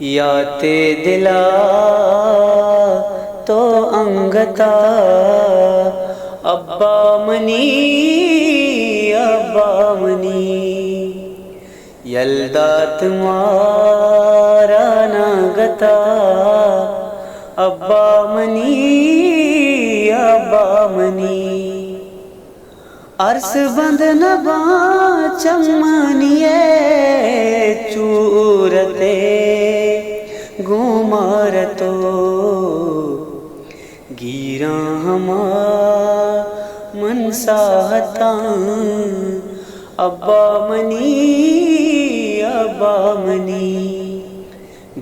याते दिला तो अंगता अब्बा मनी यल्दात मारा नागता अब्बा मनी अर्स बंद नबा चमनिए चूरते गुमार तो गिरा हमा मनसाहता अब्बा मनी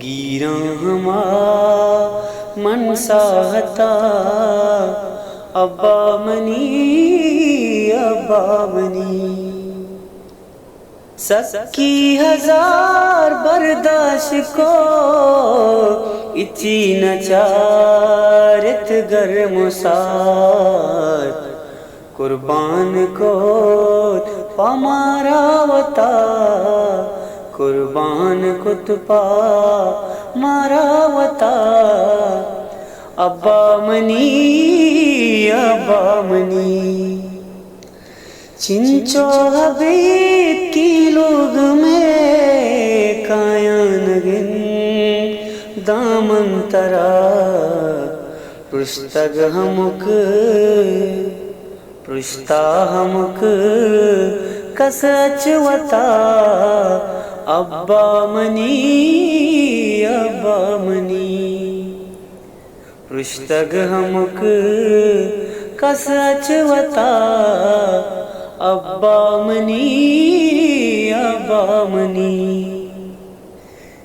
गिरा हमा मनसाहता अब्बा मनी सक्की हजार बर्दाश्त को इची नचारत गर मुसार कुर्बान को पमारावता कुर्बान कुतपा मारावता अब्बा मनी चिंचो हबीब की लोग में कायन गिन दामन तरा पुस्तक हमक कसचवता अब्बा मनी पुस्तक हमक कसचवता अब्बा मनी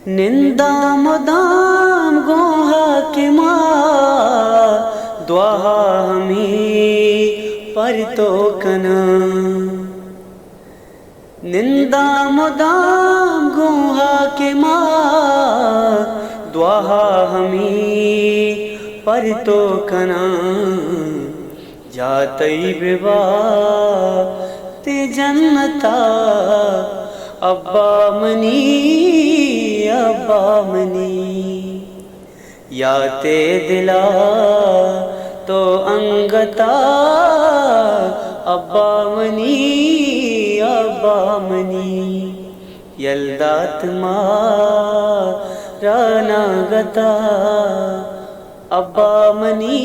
निंदा मुदाम गोहा के माँ दुआ हमें पर तो कना निंदा मुदाम गोहा के माँ दुआ हमें पर तो कना जातई बिवा ते जन्नता अब्बा मनी याते दिला तो अंगता अब्बा मनी यल्दात मारा नागता अब्बा मनी